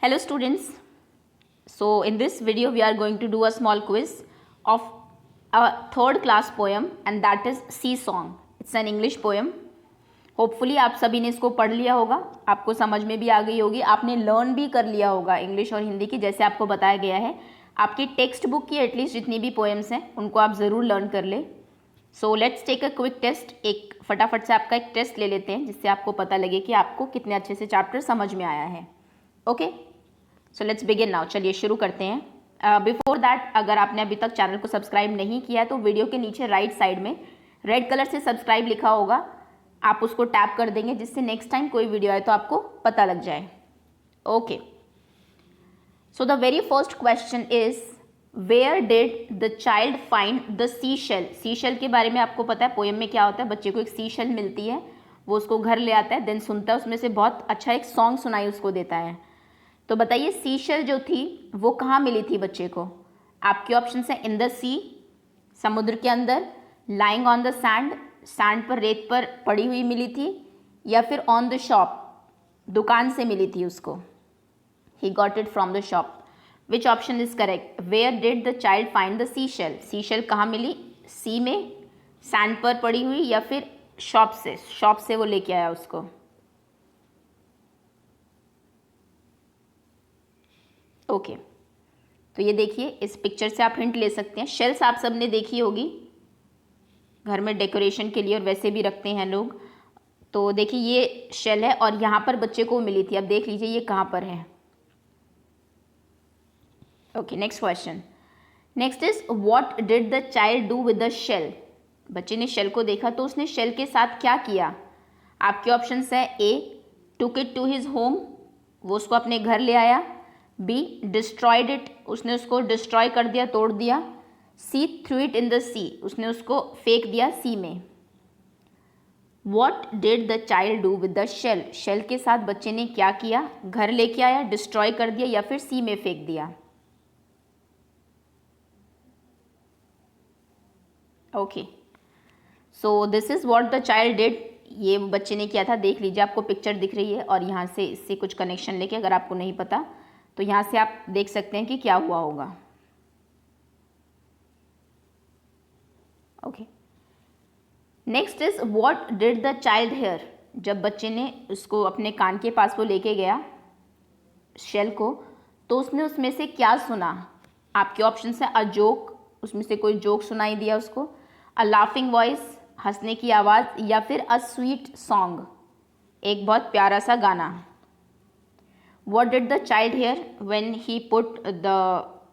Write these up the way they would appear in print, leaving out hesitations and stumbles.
Hello students. So in this video we are going to do a small quiz of a third class poem and that is Sea Song. It's an English poem. Hopefully आप सभी ने इसको पढ़ लिया होगा, आपको समझ में भी आ गई होगी, आपने लर्न भी कर लिया होगा इंग्लिश और हिंदी की, जैसे आपको बताया गया है। आपकी टेक्स्ट बुक की एटलीस्ट जितनी भी पोएम्स हैं उनको आप ज़रूर लर्न कर ले। So let's take a quick test. एक फटाफट से आपका एक टेस्ट ले लेते हैं जिससे आपको पता लगे कि आपको कितने अच्छे से चैप्टर समझ में आया है। Okay, so let's begin now. चलिए शुरू करते हैं। बिफोर दैट, अगर आपने अभी तक चैनल को सब्सक्राइब नहीं किया तो वीडियो के नीचे राइट साइड में रेड कलर से सब्सक्राइब लिखा होगा, आप उसको टैप कर देंगे जिससे नेक्स्ट टाइम कोई वीडियो आए तो आपको पता लग जाए। Okay, so the very first question is where did the child find the sea shell. Sea shell के बारे में आपको पता है, पोएम में क्या होता है, बच्चे को एक सी शेल मिलती है, वो उसको घर ले आता है, देन सुनता है, उसमें से बहुत अच्छा एक सॉन्ग सुनाई उसको देता है। तो बताइए सी शेल जो थी वो कहाँ मिली थी बच्चे को? आपके ऑप्शन है इन द सी, समुद्र के अंदर, lying on the sand, sand पर, रेत पर पड़ी हुई मिली थी, या फिर ऑन द शॉप, दुकान से मिली थी उसको, he got it from the shop. Which option is correct? Where did the child find the sea shell. Sea shell कहाँ मिली? सी में, सैंड पर पड़ी हुई, या फिर शॉप से वो लेके आया उसको। ओके, तो ये देखिए, इस पिक्चर से आप हिंट ले सकते हैं। शेल्स आप सब ने देखी होगी, घर में डेकोरेशन के लिए और वैसे भी रखते हैं लोग। तो देखिए ये शेल है और यहाँ पर बच्चे को मिली थी। अब देख लीजिए ये कहाँ पर है। Okay, next question. Next is what did the child do with the shell. बच्चे ने शेल को देखा तो उसने शेल के साथ क्या किया? आपके ऑप्शन है a took it to his home, वो उसको अपने घर ले आया, बी डिस्ट्रॉयड इट, उसने उसको डिस्ट्रॉय कर दिया, तोड़ दिया, she threw it in the sea, उसने उसको फेंक दिया सी में। What did the child do with the shell. Shell के साथ बच्चे ने क्या किया? घर लेके आया, डिस्ट्रॉय कर दिया, या फिर सी में फेंक दिया। Okay, so this is what the child did. ये बच्चे ने किया था, देख लीजिए, आपको पिक्चर दिख रही है और यहाँ से इससे कुछ कनेक्शन लेके, अगर आपको नहीं पता तो यहाँ से आप देख सकते हैं कि क्या हुआ होगा। Okay, next is what did the child hear. जब बच्चे ने उसको अपने कान के पास वो लेके गया शेल को, तो उसने उसमें से क्या सुना? आपके ऑप्शन है अ जोक, उसमें से कोई जोक सुनाई दिया उसको, अ लाफिंग वॉइस, हंसने की आवाज़, या फिर अ स्वीट सॉन्ग, एक बहुत प्यारा सा गाना। What did the child hear when he put the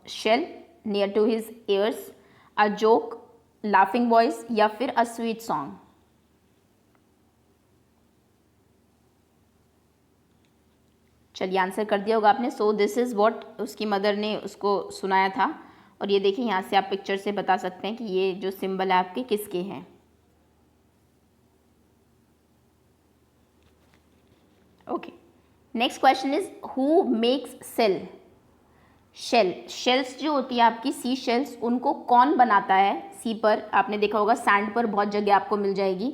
shell near to his ears? A joke, laughing voice, या फिर a sweet song? चलिए आंसर कर दिया होगा आपने। सो दिस इज़ व्हाट उसकी मदर ने उसको सुनाया था। और ये देखिए यहाँ से आप पिक्चर से बता सकते हैं कि ये जो सिंबल है आपके किसके हैं। Okay, next question is who makes shell. Shells जो होती है आपकी सी शेल्स, उनको कौन बनाता है? सी पर आपने देखा होगा, सैंड पर बहुत जगह आपको मिल जाएगी,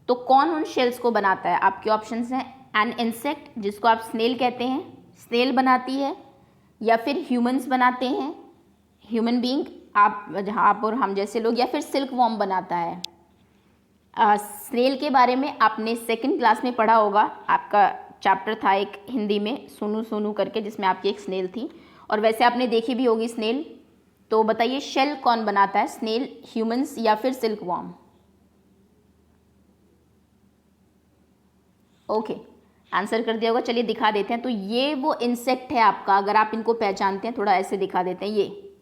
तो कौन उन शेल्स को बनाता है? आपके ऑप्शंस हैं एन इंसेक्ट, जिसको आप स्नेल कहते हैं, स्नेल बनाती है, या फिर ह्यूमंस बनाते हैं, ह्यूमन बीइंग, आप और हम जैसे लोग, या फिर सिल्क वॉर्म बनाता है। स्नेल के बारे में आपने सेकंड क्लास में पढ़ा होगा, आपका चैप्टर था एक हिंदी में, सोनू सोनू करके, जिसमें आपकी एक स्नेल थी, और वैसे आपने देखी भी होगी स्नेल। तो बताइए शेल कौन बनाता है? स्नेल, ह्यूमंस, या फिर सिल्क वॉर्म? ओके, आंसर कर दिया होगा। चलिए दिखा देते हैं। तो ये वो इंसेक्ट है आपका, अगर आप इनको पहचानते हैं, थोड़ा ऐसे दिखा देते हैं। ये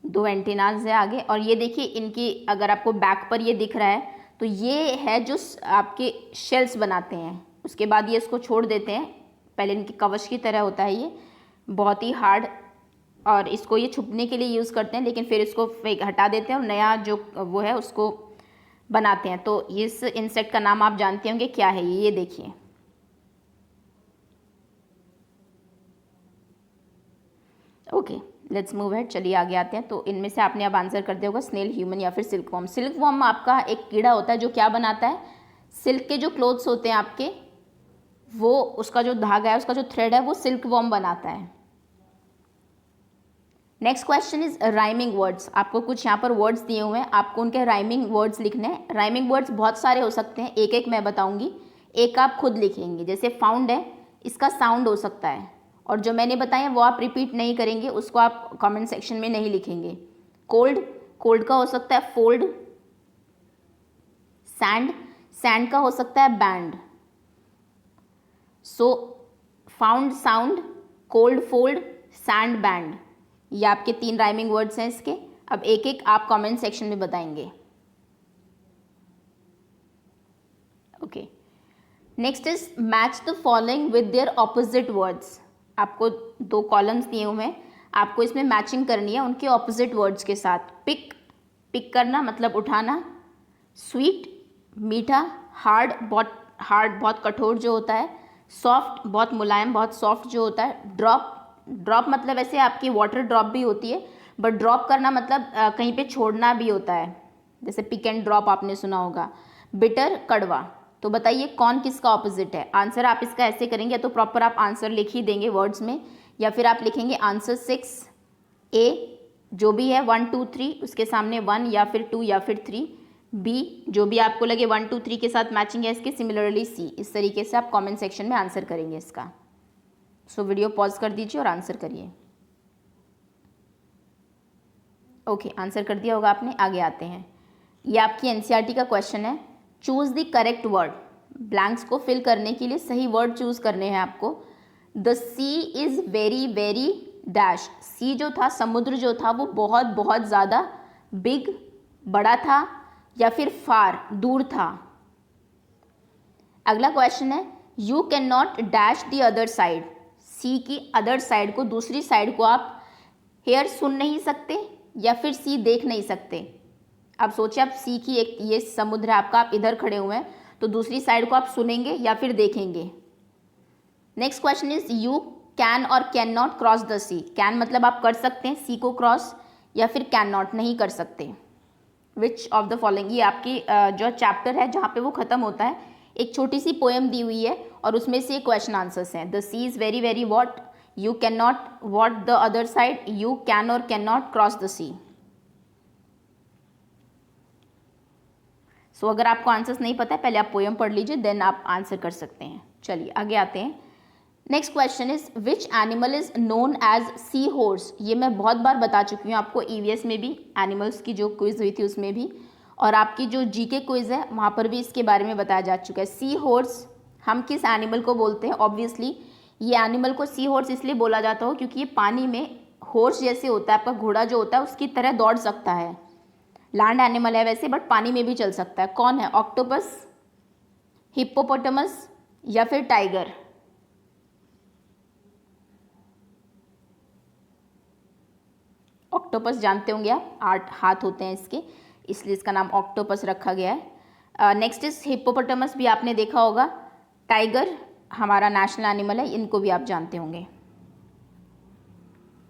दो एंटीनाज है आगे, और ये देखिए इनकी, अगर आपको बैक पर ये दिख रहा है तो ये है जो आपके शेल्स बनाते हैं। उसके बाद ये इसको छोड़ देते हैं, पहले इनकी कवच की तरह होता है ये, बहुत ही हार्ड, और इसको ये छुपने के लिए यूज़ करते हैं, लेकिन फिर इसको फेंक हटा देते हैं और नया जो वो है उसको बनाते हैं। तो इस इंसेक्ट का नाम आप जानते होंगे, क्या है ये देखिए। Okay, let's move head. चलिए आगे आते हैं। तो इनमें से आपने अब आंसर कर दिया होगा स्नेल, ह्यूमन, या फिर सिल्क वॉर्म। सिल्क वॉर्म आपका एक कीड़ा होता है जो क्या बनाता है? सिल्क के जो क्लोथ्स होते हैं आपके, वो उसका जो धागा है, उसका जो थ्रेड है वो सिल्क वॉर्म बनाता है। Next question is rhyming words. आपको कुछ यहाँ पर वर्ड्स दिए हुए हैं, आपको उनके राइमिंग वर्ड्स लिखने हैं। राइमिंग वर्ड्स बहुत सारे हो सकते हैं, एक एक मैं बताऊंगी, एक आप खुद लिखेंगे। जैसे फाउंड है, इसका साउंड हो सकता है, और जो मैंने बताए हैं वो आप रिपीट नहीं करेंगे, उसको आप कमेंट सेक्शन में नहीं लिखेंगे। कोल्ड, कोल्ड का हो सकता है फोल्ड। सैंड, सैंड का हो सकता है band. So found, sound, cold, fold, sand, band, ये आपके 3 राइमिंग वर्ड्स हैं इसके। अब एक एक आप कमेंट सेक्शन में बताएंगे। Okay, next is match the following with their opposite words. आपको 2 कॉलम्स दिए हुए हैं, आपको इसमें मैचिंग करनी है उनके ऑपोजिट वर्ड्स के साथ। पिक, पिक करना मतलब उठाना। स्वीट, मीठा। हार्ड, बहुत कठोर जो होता है। सॉफ्ट, बहुत मुलायम, बहुत सॉफ्ट जो होता है। ड्रॉप, ड्रॉप मतलब ऐसे आपकी वाटर ड्रॉप भी होती है, बट ड्रॉप करना मतलब कहीं पे छोड़ना भी होता है, जैसे पिक एंड ड्रॉप आपने सुना होगा। बिटर, कड़वा। तो बताइए कौन किसका ऑपोजिट है। आंसर आप इसका ऐसे करेंगे, या तो प्रॉपर आप आंसर लिख ही देंगे वर्ड्स में, या फिर आप लिखेंगे आंसर 6 ए, जो भी है 1 2 3 उसके सामने 1 या फिर 2 या फिर 3। बी, जो भी आपको लगे 1 2 3 के साथ मैचिंग है इसके। Similarly sea. इस तरीके से आप कमेंट सेक्शन में आंसर करेंगे इसका। सो वीडियो पॉज कर दीजिए और आंसर करिए। ओके, आंसर कर दिया होगा आपने। आगे आते हैं, ये आपकी एनसीईआरटी का क्वेश्चन है। Choose the correct word. Blanks को फिल करने के लिए सही वर्ड चूज करने हैं आपको। The sea is very very dash. Sea जो था, समुद्र जो था, वो बहुत बहुत ज़्यादा बिग, बड़ा था, या फिर फार, दूर था। अगला क्वेश्चन है, you can not dash the other side. Sea की अदर साइड को, दूसरी साइड को आप हेयर सुन नहीं सकते या फिर सी देख नहीं सकते। अब सोचिए, आप सी की एक, ये समुद्र है आपका, आप इधर खड़े हुए हैं, तो दूसरी साइड को आप सुनेंगे या फिर देखेंगे। Next question is, you can और can not cross the sea. Can मतलब आप कर सकते हैं सी को क्रॉस, या फिर कैन नॉट नहीं कर सकते। विच ऑफ द फॉलोइंग, ये आपकी जो चैप्टर है जहाँ पे वो खत्म होता है, एक छोटी सी पोएम दी हुई है और उसमें से क्वेश्चन आंसर्स हैं। The sea is very very what, you can not what the other side, you can और can not cross the sea. So अगर आपको आंसर्स नहीं पता है, पहले आप पोएम पढ़ लीजिए, देन आप आंसर कर सकते हैं। चलिए आगे आते हैं। Next question is, which animal is known as sea horse. ये मैं बहुत बार बता चुकी हूँ आपको, ईवीएस में भी, एनिमल्स की जो क्विज हुई थी उसमें भी, और आपकी जो जीके क्विज है वहाँ पर भी इसके बारे में बताया जा चुका है। सी हॉर्स हम किस एनिमल को बोलते हैं। ऑब्वियसली ये एनिमल को सी हॉर्स इसलिए बोला जाता हो क्योंकि ये पानी में हॉर्स जैसे होता है, आपका घोड़ा जो होता है उसकी तरह दौड़ सकता है। लैंड एनिमल है वैसे, बट पानी में भी चल सकता है। कौन है, ऑक्टोपस, हिप्पोपोटामस, या फिर टाइगर। ऑक्टोपस जानते होंगे आप, 8 हाथ होते हैं इसके, इसलिए इसका नाम ऑक्टोपस रखा गया है। नेक्स्ट इज हिप्पोपोटामस, भी आपने देखा होगा। टाइगर हमारा नेशनल एनिमल है, इनको भी आप जानते होंगे।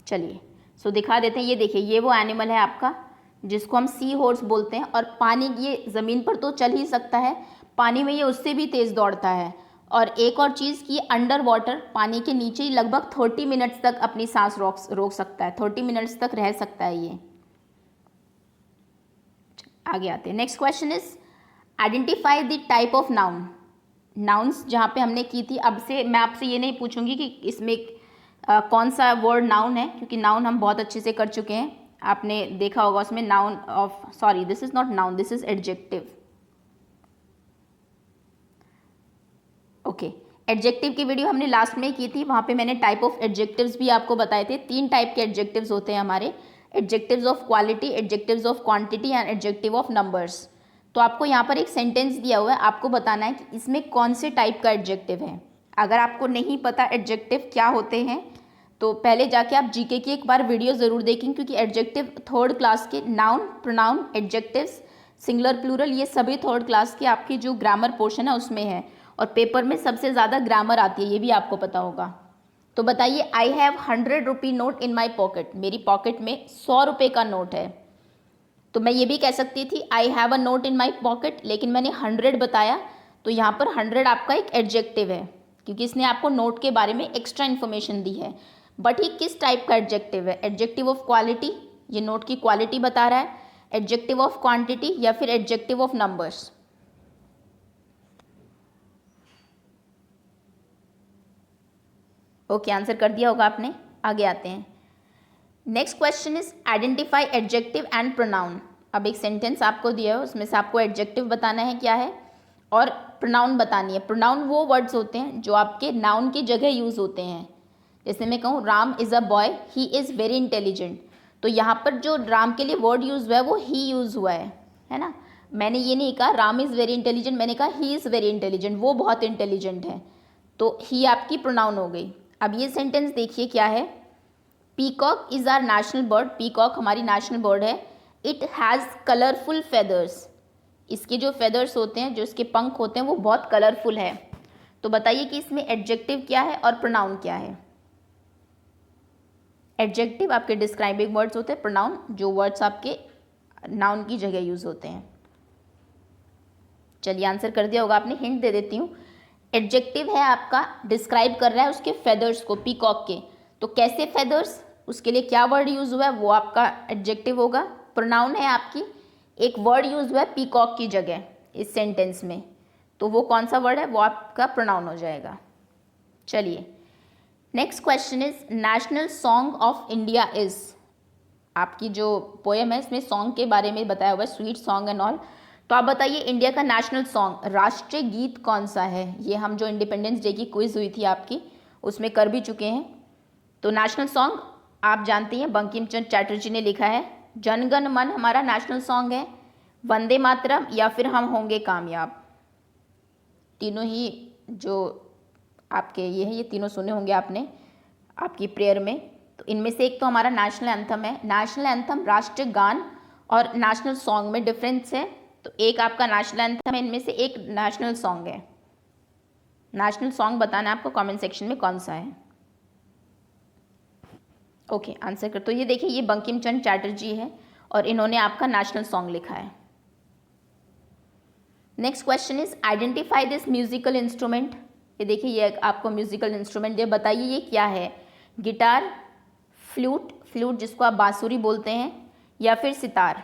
चलिए सो दिखा देते हैं। ये देखिए, ये वो एनिमल है आपका जिसको हम सी हॉर्स बोलते हैं, और पानी, ये ज़मीन पर तो चल ही सकता है, पानी में ये उससे भी तेज़ दौड़ता है। और एक और चीज़ कि अंडर वाटर, पानी के नीचे ही लगभग 30 मिनट्स तक अपनी सांस रोक सकता है, 30 मिनट्स तक रह सकता है ये। आगे आते हैं। Next question is, identify the type of noun. Nouns जहाँ पे हमने की थी, अब से मैं आपसे ये नहीं पूछूंगी कि इसमें कौन सा वर्ड नाउन है, क्योंकि नाउन हम बहुत अच्छे से कर चुके हैं, आपने देखा होगा उसमें। Noun of, sorry this is not noun, this is adjective. Okay, adjective की वीडियो हमने लास्ट में की थी, वहाँ पे मैंने टाइप ऑफ एडजेक्टिव्स भी आपको बताए थे। 3 टाइप के एडजेक्टिव्स होते हैं हमारे, adjectives of quality, adjectives of quantity and adjective of numbers. तो आपको यहाँ पर एक सेंटेंस दिया हुआ है, आपको बताना है कि इसमें कौन से टाइप का एडजेक्टिव है। अगर आपको नहीं पता एडजेक्टिव क्या होते हैं, तो पहले जाके आप जीके की एक बार वीडियो ज़रूर देखें, क्योंकि एडजेक्टिव 3rd क्लास के, noun, pronoun, adjectives, singular, plural, ये सभी 3rd क्लास के आपकी जो ग्रामर पोर्शन है उसमें है, और पेपर में सबसे ज़्यादा ग्रामर आती है, ये भी आपको पता होगा। तो बताइए, I have 100 rupee note in my pocket. मेरी पॉकेट में 100 रुपये का नोट है। तो मैं ये भी कह सकती थी I have a note in my pocket, लेकिन मैंने 100 बताया, तो यहाँ पर 100 आपका एक एडजेक्टिव है। क्योंकि इसने आपको नोट के बारे में एक्स्ट्रा इन्फॉर्मेशन दी है। बट ये किस टाइप का एडजेक्टिव है? एडजेक्टिव ऑफ क्वालिटी, ये नोट की क्वालिटी बता रहा है, एडजेक्टिव ऑफ क्वांटिटी या फिर adjective of numbers? Okay, answer कर दिया होगा आपने। आगे आते हैं। Next question is identify adjective and pronoun. अब एक सेंटेंस आपको दिया है, उसमें से आपको एडजेक्टिव बताना है क्या है और प्रोनाउन बतानी है। प्रोनाउन वो वर्ड्स होते हैं जो आपके नाउन की जगह यूज होते हैं। जैसे मैं कहूँ Ram is a boy, he is very intelligent, तो यहाँ पर जो राम के लिए वर्ड यूज हुआ है वो ही यूज हुआ है ना। मैंने ये नहीं कहा राम इज़ वेरी इंटेलिजेंट, मैंने कहा ही इज़ वेरी इंटेलिजेंट, वो बहुत इंटेलिजेंट है, तो ही आपकी प्रोनाउन हो गई। अब ये सेंटेंस देखिए क्या है। Peacock is our national bird, peacock हमारी नेशनल बर्ड है। इट हैज़ कलरफुल फेदर्स, इसके जो फेदर्स होते हैं, जो इसके पंख होते हैं वो बहुत कलरफुल है। तो बताइए कि इसमें एडजेक्टिव क्या है और प्रोनाउन क्या है? एडजेक्टिव आपके डिस्क्राइबिंग वर्ड्स होते हैं, प्रोनाउन जो वर्ड्स आपके नाउन की जगह यूज होते हैं। चलिए आंसर कर दिया होगा आपने, हिंट दे देती हूँ। एडजेक्टिव है आपका, डिस्क्राइब कर रहा है उसके फेदर्स को, पीकॉक के, तो कैसे फेदर्स, उसके लिए क्या वर्ड यूज हुआ है वो आपका एडजेक्टिव होगा। प्रोनाउन है आपकी, एक वर्ड यूज हुआ है पीकॉक की जगह इस सेंटेंस में, तो वो कौन सा वर्ड है वो आपका प्रोनाउन हो जाएगा। चलिए next question is national song of India is. आपकी जो पोएम है इसमें सॉन्ग के बारे में बताया हुआ है, स्वीट सॉन्ग एंड ऑल। तो आप बताइए इंडिया का नेशनल सॉन्ग, राष्ट्रीय गीत कौन सा है? ये हम जो इंडिपेंडेंस डे की क्विज हुई थी आपकी उसमें कर भी चुके हैं। तो नेशनल सॉन्ग आप जानती हैं, बंकिम चंद्र चैटर्जी ने लिखा है। जन गण मन हमारा नेशनल सॉन्ग है, वंदे मातरम या फिर हम होंगे कामयाब। तीनों ही जो आपके ये है, ये तीनों सुने होंगे आपने आपकी प्रेयर में। तो इनमें से एक तो हमारा नेशनल एंथम है। नेशनल एंथम राष्ट्रीय गान और नेशनल सॉन्ग में डिफरेंस है, तो एक आपका नेशनल एंथम है, इनमें से एक नेशनल सॉन्ग है। नेशनल सॉन्ग बताना है आपको कमेंट सेक्शन में कौन सा है। ओके आंसर कर। तो ये देखिए ये बंकिम चंद्र चैटर्जी है और इन्होंने आपका नेशनल सॉन्ग लिखा है। Next question is identify this musical instrument. ये देखिए ये आपको म्यूजिकल इंस्ट्रूमेंट, ये बताइए ये क्या है? गिटार, फ्लूट, फ्लूट जिसको आप बांसुरी बोलते हैं, या फिर sitar?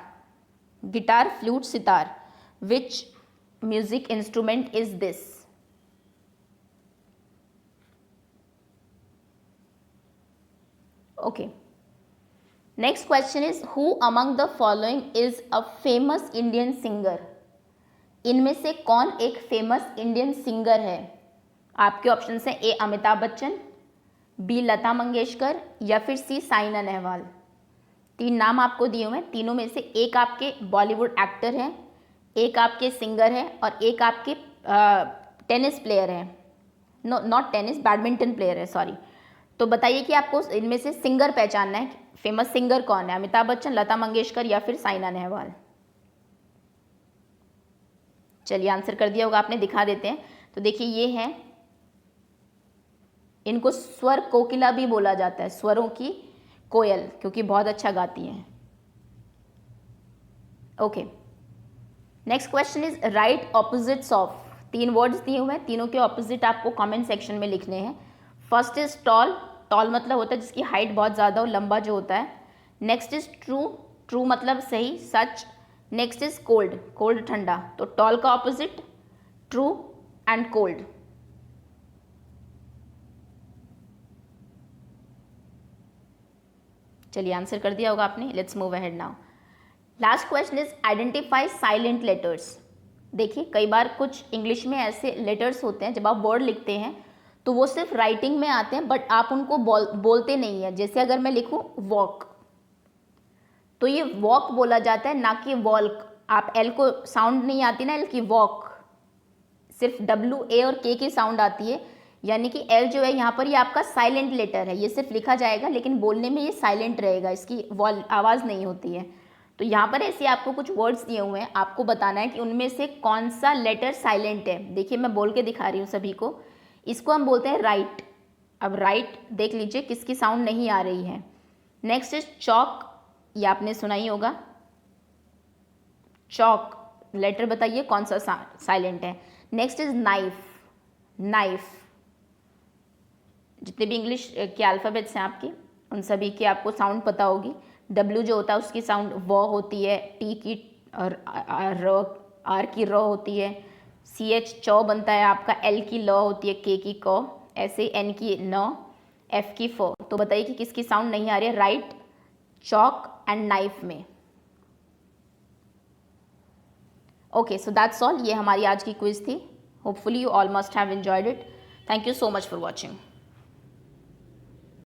Guitar, flute, sitar, which music instrument is this? Okay next question is who among the following is a famous Indian singer. इनमें से कौन एक फेमस इंडियन सिंगर है? आपके ऑप्शन है ए अमिताभ बच्चन, बी लता मंगेशकर या फिर सी साइना नेहवाल। तीन नाम आपको दिए हुए हैं, तीनों में से एक आपके बॉलीवुड एक्टर है, एक आपके सिंगर है और एक आपके टेनिस प्लेयर है। No not tennis, badminton player है, सॉरी। तो बताइए कि आपको इनमें से सिंगर पहचानना है, फेमस सिंगर कौन है? अमिताभ बच्चन, लता मंगेशकर या फिर साइना नेहवाल? चलिए आंसर कर दिया होगा आपने, दिखा देते हैं। तो देखिए ये है, इनको स्वर कोकिला भी बोला जाता है, स्वरों की कोयल, क्योंकि बहुत अच्छा गाती हैं। Okay next question is right opposites of. तीन वर्ड्स दिए हुए हैं, तीनों के ऑपोजिट आपको कमेंट सेक्शन में लिखने हैं। फर्स्ट इज टॉल, टॉल मतलब होता है जिसकी हाइट बहुत ज़्यादा हो, लंबा जो होता है। नेक्स्ट इज ट्रू, ट्रू मतलब सही, सच। नेक्स्ट इज कोल्ड, कोल्ड ठंडा। तो टॉल का ऑपोजिट ट्रू एंड कोल्ड। चलिए आंसर कर दिया होगा आपने। Let's move ahead now. Last question is identify silent letters. देखिए कई बार कुछ इंग्लिश में ऐसे लेटर्स होते हैं, जब आप वर्ड लिखते हैं तो वो सिर्फ राइटिंग में आते हैं बट आप उनको बोलते नहीं है। जैसे अगर मैं लिखूं वॉक, तो ये वॉक बोला जाता है, ना कि वॉल्क। आप एल को साउंड नहीं आती ना एल की, वॉक सिर्फ डब्ल्यू ए और के की साउंड आती है, यानी कि एल जो है यहाँ पर ये आपका साइलेंट लेटर है। ये सिर्फ लिखा जाएगा लेकिन बोलने में ये साइलेंट रहेगा, इसकी आवाज़ नहीं होती है। तो यहाँ पर ऐसे आपको कुछ वर्ड्स दिए हुए हैं, आपको बताना है कि उनमें से कौन सा लेटर साइलेंट है। देखिए मैं बोल के दिखा रही हूँ सभी को। इसको हम बोलते हैं राइट। अब राइट देख लीजिए किसकी साउंड नहीं आ रही है। नेक्स्ट इज चॉक, ये आपने सुना ही होगा, चॉक लेटर बताइए कौन सा साइलेंट है। नेक्स्ट इज नाइफ, नाइफ जितने भी इंग्लिश के अल्फ़ाबेट्स हैं आपके, उन सभी की आपको साउंड पता होगी। W जो होता है उसकी साउंड व होती है, T की R की र होती है, CH चौ बनता है आपका, L की ल होती है, K की क, ऐसे N की न, F की फ। तो बताइए कि किसकी साउंड नहीं आ रही है? राइट, चॉक एंड नाइफ में। Okay, so that's all. ये हमारी आज की क्विज थी। Hopefully you all must have enjoyed it. Thank you so much for watching.